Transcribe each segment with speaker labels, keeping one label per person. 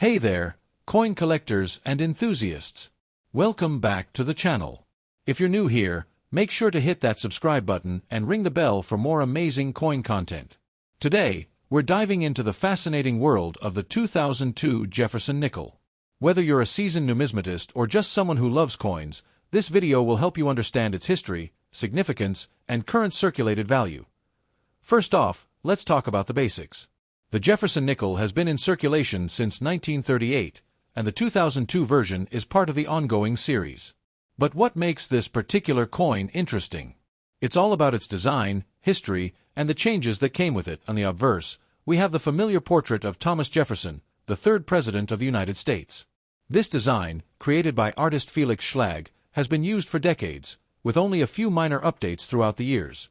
Speaker 1: Hey there, coin collectors and enthusiasts. Welcome back to the channel. If you're new here, make sure to hit that subscribe button and ring the bell for more amazing coin content. Today, we're diving into the fascinating world of the 2002 Jefferson nickel. Whether you're a seasoned numismatist or just someone who loves coins, this video will help you understand its history, significance, and current circulated value. First off, let's talk about the basics. The Jefferson nickel has been in circulation since 1938, and the 2002 version is part of the ongoing series. But what makes this particular coin interesting? It's all about its design, history, and the changes that came with it. On the obverse, we have the familiar portrait of Thomas Jefferson, the third President of the United States. This design, created by artist Felix Schlag, has been used for decades, with only a few minor updates throughout the years.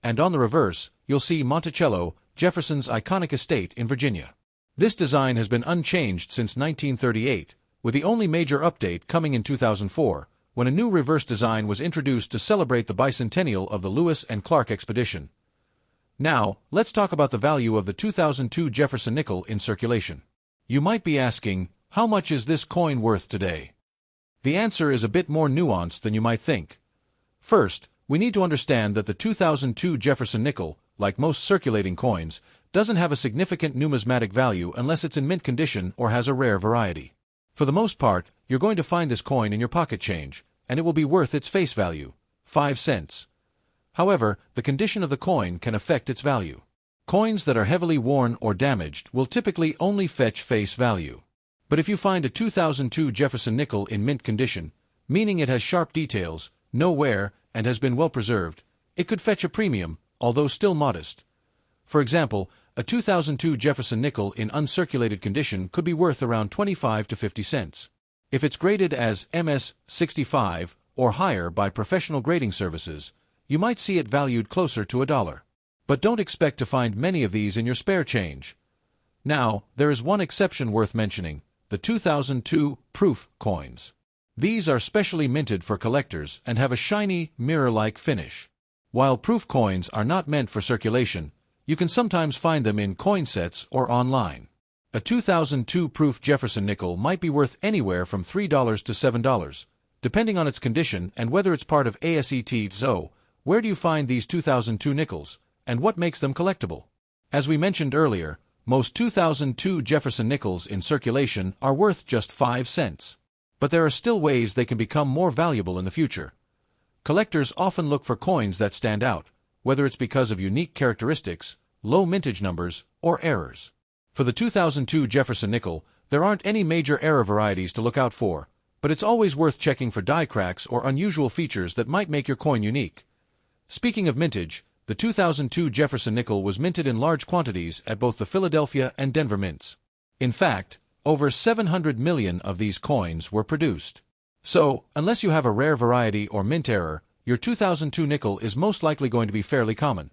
Speaker 1: And on the reverse, you'll see Monticello, Jefferson's iconic estate in Virginia. This design has been unchanged since 1938, with the only major update coming in 2004, when a new reverse design was introduced to celebrate the bicentennial of the Lewis and Clark expedition. Now, let's talk about the value of the 2002 Jefferson nickel in circulation. You might be asking, how much is this coin worth today? The answer is a bit more nuanced than you might think. First, we need to understand that the 2002 Jefferson nickel, like most circulating coins, doesn't have a significant numismatic value unless it's in mint condition or has a rare variety. For the most part, you're going to find this coin in your pocket change, and it will be worth its face value, 5 cents. However, the condition of the coin can affect its value. Coins that are heavily worn or damaged will typically only fetch face value. But if you find a 2002 Jefferson nickel in mint condition, meaning it has sharp details, no wear, and has been well preserved, it could fetch a premium, although still modest. For example, a 2002 Jefferson nickel in uncirculated condition could be worth around 25 to 50 cents. If it's graded as MS 65 or higher by professional grading services, you might see it valued closer to $1. But don't expect to find many of these in your spare change. Now, there is one exception worth mentioning: the 2002 proof coins. These are specially minted for collectors and have a shiny, mirror-like finish. While proof coins are not meant for circulation, you can sometimes find them in coin sets or online. A 2002 proof Jefferson nickel might be worth anywhere from $3 to $7, depending on its condition and whether it's part of ASET. So, where do you find these 2002 nickels, and what makes them collectible? As we mentioned earlier, most 2002 Jefferson nickels in circulation are worth just 5 cents. But there are still ways they can become more valuable in the future. Collectors often look for coins that stand out, whether it's because of unique characteristics, low mintage numbers, or errors. For the 2002 Jefferson nickel, there aren't any major error varieties to look out for, but it's always worth checking for die cracks or unusual features that might make your coin unique. Speaking of mintage, the 2002 Jefferson nickel was minted in large quantities at both the Philadelphia and Denver mints. In fact, over 700 million of these coins were produced. So, unless you have a rare variety or mint error, your 2002 nickel is most likely going to be fairly common.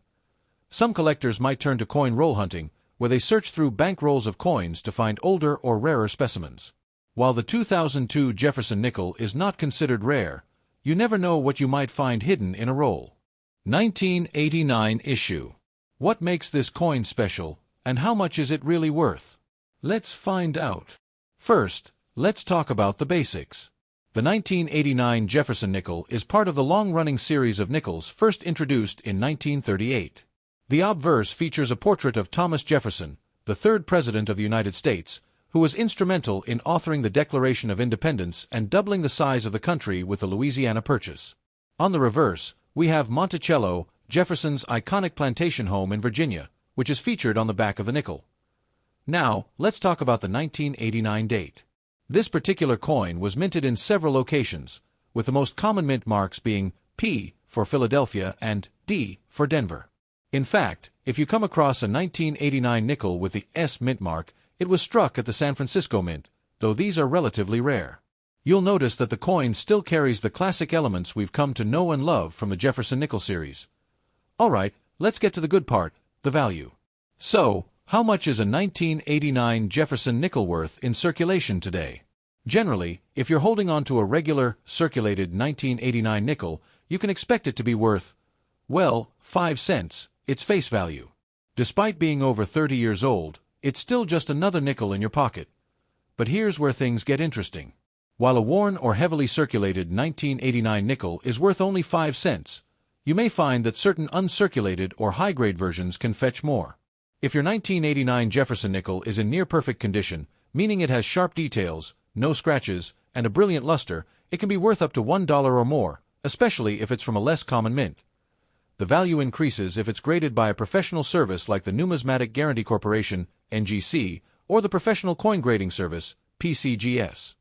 Speaker 1: Some collectors might turn to coin roll hunting, where they search through bank rolls of coins to find older or rarer specimens. While the 2002 Jefferson nickel is not considered rare, you never know what you might find hidden in a roll. 1989 issue. What makes this coin special, and how much is it really worth? Let's find out. First, let's talk about the basics. The 1989 Jefferson nickel is part of the long-running series of nickels first introduced in 1938. The obverse features a portrait of Thomas Jefferson, the third President of the United States, who was instrumental in authoring the Declaration of Independence and doubling the size of the country with the Louisiana Purchase. On the reverse, we have Monticello, Jefferson's iconic plantation home in Virginia, which is featured on the back of the nickel. Now, let's talk about the 1989 date. This particular coin was minted in several locations, with the most common mint marks being P for Philadelphia and D for Denver. In fact, if you come across a 1989 nickel with the S mint mark, it was struck at the San Francisco Mint, though these are relatively rare. You'll notice that the coin still carries the classic elements we've come to know and love from the Jefferson nickel series. Alright, let's get to the good part, the value. So, how much is a 1989 Jefferson nickel worth in circulation today? Generally, if you're holding on to a regular, circulated 1989 nickel, you can expect it to be worth, well, 5 cents, its face value. Despite being over 30 years old, it's still just another nickel in your pocket. But here's where things get interesting. While a worn or heavily circulated 1989 nickel is worth only 5 cents, you may find that certain uncirculated or high-grade versions can fetch more. If your 1989 Jefferson nickel is in near-perfect condition, meaning it has sharp details, no scratches, and a brilliant luster, it can be worth up to $1 or more, especially if it's from a less common mint. The value increases if it's graded by a professional service like the Numismatic Guarantee Corporation, NGC, or the Professional Coin Grading Service, PCGS.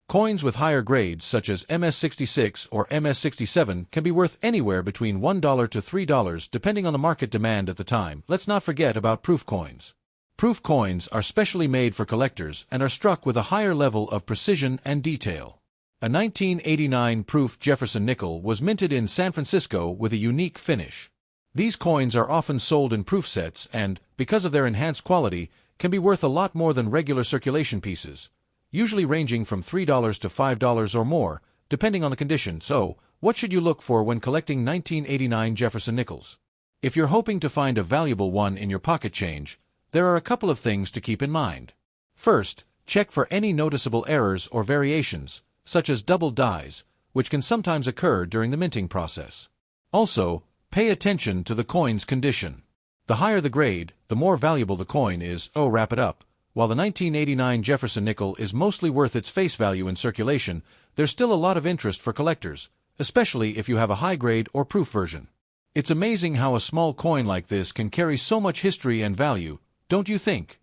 Speaker 1: Coins with higher grades such as MS66 or MS67 can be worth anywhere between $1 to $3 depending on the market demand at the time. Let's not forget about proof coins. Proof coins are specially made for collectors and are struck with a higher level of precision and detail. A 1989 proof Jefferson nickel was minted in San Francisco with a unique finish. These coins are often sold in proof sets and, because of their enhanced quality, can be worth a lot more than regular circulation pieces, usually ranging from $3 to $5 or more, depending on the condition. So, what should you look for when collecting 1989 Jefferson nickels? If you're hoping to find a valuable one in your pocket change, there are a couple of things to keep in mind. First, check for any noticeable errors or variations, such as double dies, which can sometimes occur during the minting process. Also, pay attention to the coin's condition. The higher the grade, the more valuable the coin is. Wrap it up. While the 1989 Jefferson nickel is mostly worth its face value in circulation, there's still a lot of interest for collectors, especially if you have a high-grade or proof version. It's amazing how a small coin like this can carry so much history and value, don't you think?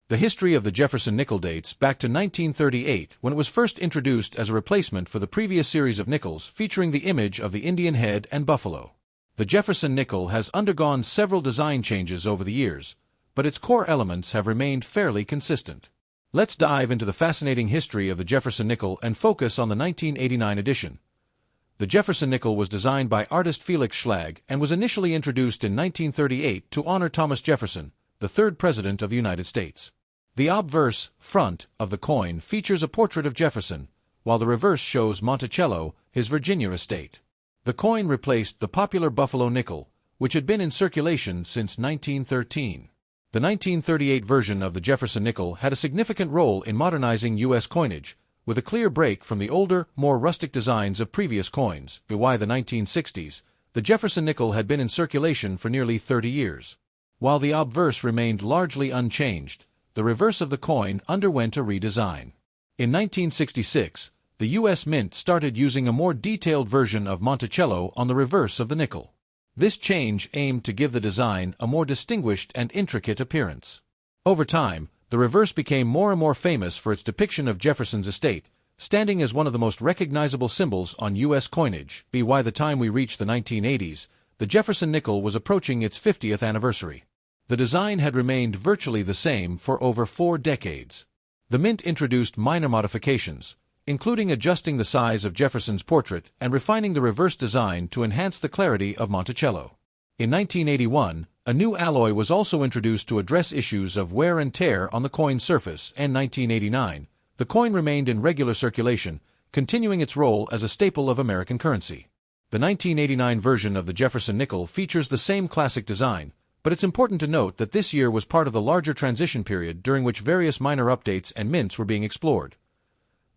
Speaker 1: The history of the Jefferson nickel dates back to 1938 when it was first introduced as a replacement for the previous series of nickels featuring the image of the Indian head and buffalo. The Jefferson nickel has undergone several design changes over the years, but its core elements have remained fairly consistent. Let's dive into the fascinating history of the Jefferson nickel and focus on the 1989 edition. The Jefferson nickel was designed by artist Felix Schlag and was initially introduced in 1938 to honor Thomas Jefferson, the third President of the United States. The obverse, front, of the coin features a portrait of Jefferson, while the reverse shows Monticello, his Virginia estate. The coin replaced the popular Buffalo nickel, which had been in circulation since 1913. The 1938 version of the Jefferson nickel had a significant role in modernizing U.S. coinage, with a clear break from the older, more rustic designs of previous coins. By the 1960s, the Jefferson nickel had been in circulation for nearly 30 years. While the obverse remained largely unchanged, the reverse of the coin underwent a redesign. In 1966, the U.S. Mint started using a more detailed version of Monticello on the reverse of the nickel. This change aimed to give the design a more distinguished and intricate appearance. Over time, the reverse became more and more famous for its depiction of Jefferson's estate, standing as one of the most recognizable symbols on U.S. coinage. By the time we reached the 1980s, the Jefferson nickel was approaching its 50th anniversary. The design had remained virtually the same for over 4 decades. The Mint introduced minor modifications, including adjusting the size of Jefferson's portrait and refining the reverse design to enhance the clarity of Monticello. In 1981, a new alloy was also introduced to address issues of wear and tear on the coin's surface. In 1989, the coin remained in regular circulation, continuing its role as a staple of American currency. The 1989 version of the Jefferson nickel features the same classic design, but it's important to note that this year was part of the larger transition period during which various minor updates and mints were being explored.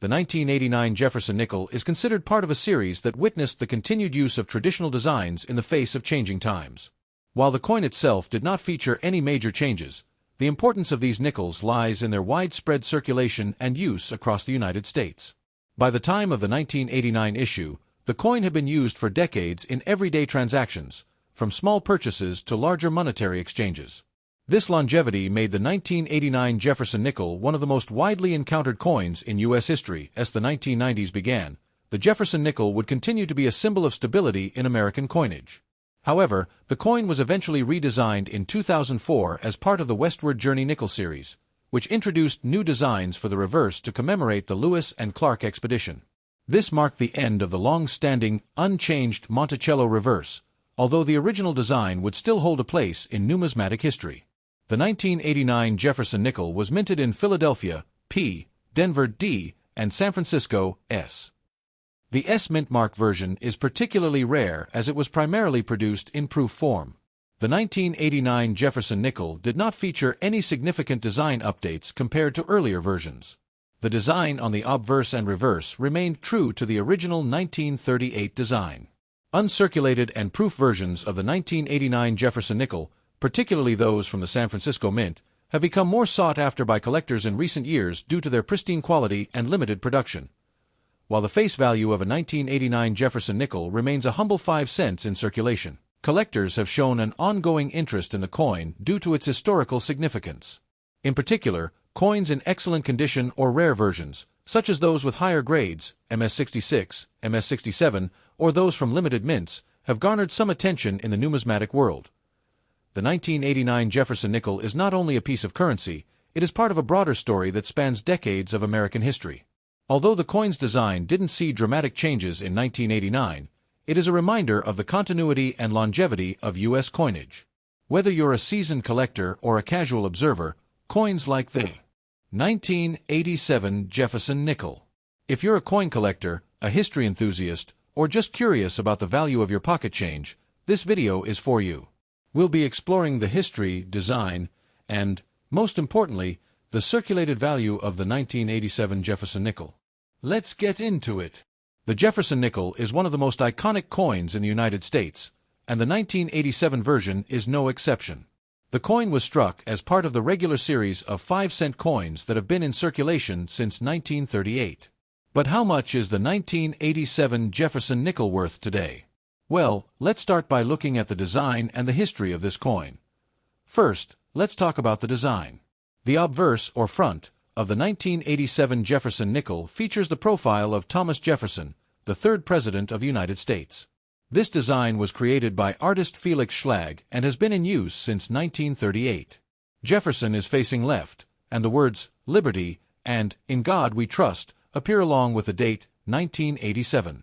Speaker 1: The 1989 Jefferson nickel is considered part of a series that witnessed the continued use of traditional designs in the face of changing times. While the coin itself did not feature any major changes, the importance of these nickels lies in their widespread circulation and use across the United States. By the time of the 1989 issue, the coin had been used for decades in everyday transactions, from small purchases to larger monetary exchanges. This longevity made the 1989 Jefferson nickel one of the most widely encountered coins in U.S. history. As the 1990s began, the Jefferson nickel would continue to be a symbol of stability in American coinage. However, the coin was eventually redesigned in 2004 as part of the Westward Journey nickel series, which introduced new designs for the reverse to commemorate the Lewis and Clark expedition. This marked the end of the long-standing, unchanged Monticello reverse, although the original design would still hold a place in numismatic history. The 1989 Jefferson nickel was minted in Philadelphia, P., Denver, D., and San Francisco, S. The S mint mark version is particularly rare as it was primarily produced in proof form. The 1989 Jefferson nickel did not feature any significant design updates compared to earlier versions. The design on the obverse and reverse remained true to the original 1938 design. Uncirculated and proof versions of the 1989 Jefferson nickel, particularly those from the San Francisco Mint, have become more sought after by collectors in recent years due to their pristine quality and limited production. While the face value of a 1989 Jefferson nickel remains a humble 5 cents in circulation, collectors have shown an ongoing interest in the coin due to its historical significance. In particular, coins in excellent condition or rare versions, such as those with higher grades, MS-66, MS-67, or those from limited mints, have garnered some attention in the numismatic world. The 1989 Jefferson nickel is not only a piece of currency, it is part of a broader story that spans decades of American history. Although the coin's design didn't see dramatic changes in 1989, it is a reminder of the continuity and longevity of U.S. coinage. Whether you're a seasoned collector or a casual observer, coins like the 1987 Jefferson nickel. If you're a coin collector, a history enthusiast, or just curious about the value of your pocket change, this video is for you. We'll be exploring the history, design, and, most importantly, the circulated value of the 1987 Jefferson nickel. Let's get into it. The Jefferson nickel is one of the most iconic coins in the United States, and the 1987 version is no exception. The coin was struck as part of the regular series of 5-cent coins that have been in circulation since 1938. But how much is the 1987 Jefferson nickel worth today? Well, let's start by looking at the design and the history of this coin. First, let's talk about the design. The obverse, or front, of the 1987 Jefferson nickel features the profile of Thomas Jefferson, the third President of the United States. This design was created by artist Felix Schlag and has been in use since 1938. Jefferson is facing left, and the words "Liberty" and "In God We Trust" appear along with the date 1987.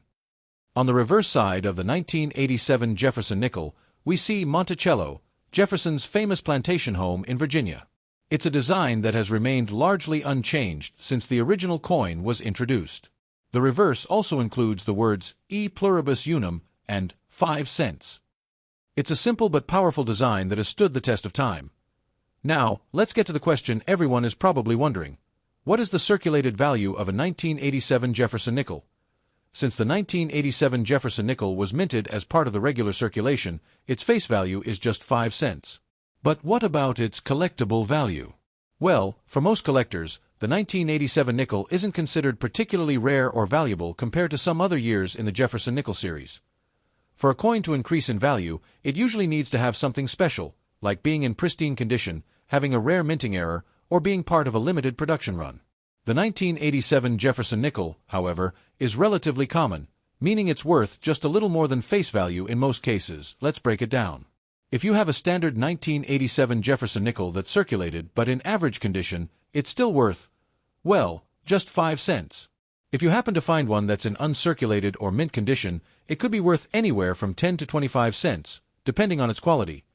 Speaker 1: On the reverse side of the 1987 Jefferson nickel, we see Monticello, Jefferson's famous plantation home in Virginia. It's a design that has remained largely unchanged since the original coin was introduced. The reverse also includes the words E pluribus unum and 5 cents. It's a simple but powerful design that has stood the test of time. Now, let's get to the question everyone is probably wondering. What is the circulated value of a 1987 Jefferson nickel? Since the 1987 Jefferson nickel was minted as part of the regular circulation, its face value is just 5 cents. But what about its collectible value? Well, for most collectors, the 1987 nickel isn't considered particularly rare or valuable compared to some other years in the Jefferson nickel series. For a coin to increase in value, it usually needs to have something special, like being in pristine condition, having a rare minting error, or being part of a limited production run. The 1987 Jefferson nickel, however, is relatively common, meaning it's worth just a little more than face value in most cases. Let's break it down. If you have a standard 1987 Jefferson nickel that's circulated but in average condition, it's still worth, well, just 5 cents. If you happen to find one that's in uncirculated or mint condition, it could be worth anywhere from 10 to 25 cents, depending on its quality.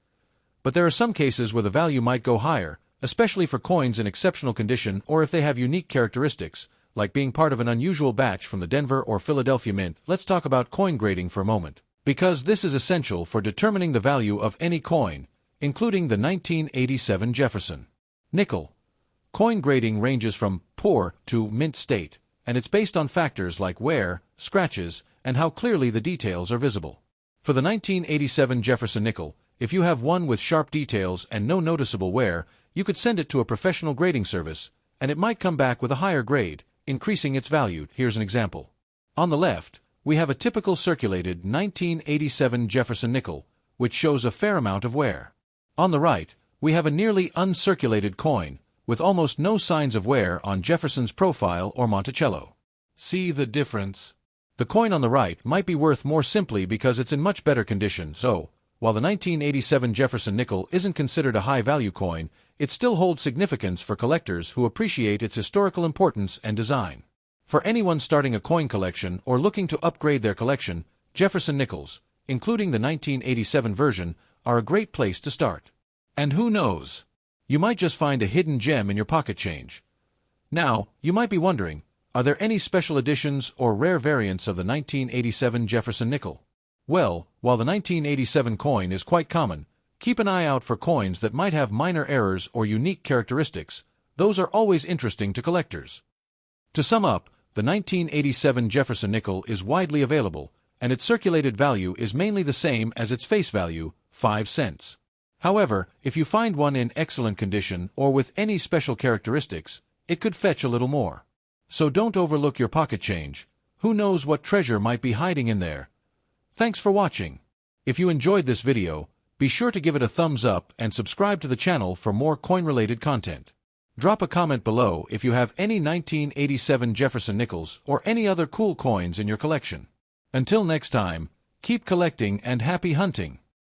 Speaker 1: But there are some cases where the value might go higher, especially for coins in exceptional condition or if they have unique characteristics, like being part of an unusual batch from the Denver or Philadelphia Mint. Let's talk about coin grading for a moment, because this is essential for determining the value of any coin, including the 1987 Jefferson nickel. Coin grading ranges from poor to mint state, and it's based on factors like wear, scratches, and how clearly the details are visible. For the 1987 Jefferson nickel, if you have one with sharp details and no noticeable wear, you could send it to a professional grading service, and it might come back with a higher grade, increasing its value. Here's an example. On the left, we have a typical circulated 1987 Jefferson nickel, which shows a fair amount of wear. On the right, we have a nearly uncirculated coin, with almost no signs of wear on Jefferson's profile or Monticello. See the difference? The coin on the right might be worth more simply because it's in much better condition, so, while the 1987 Jefferson nickel isn't considered a high-value coin, it still holds significance for collectors who appreciate its historical importance and design. For anyone starting a coin collection or looking to upgrade their collection, Jefferson nickels, including the 1987 version, are a great place to start. And who knows? You might just find a hidden gem in your pocket change. Now, you might be wondering, are there any special editions or rare variants of the 1987 Jefferson nickel? Well, while the 1987 coin is quite common, keep an eye out for coins that might have minor errors or unique characteristics. Those are always interesting to collectors. To sum up, the 1987 Jefferson nickel is widely available, and its circulated value is mainly the same as its face value, 5 cents. However, if you find one in excellent condition or with any special characteristics, it could fetch a little more. So don't overlook your pocket change. Who knows what treasure might be hiding in there? Thanks for watching. If you enjoyed this video, be sure to give it a thumbs up and subscribe to the channel for more coin-related content. Drop a comment below if you have any 1987 Jefferson nickels or any other cool coins in your collection. Until next time, keep collecting and happy hunting.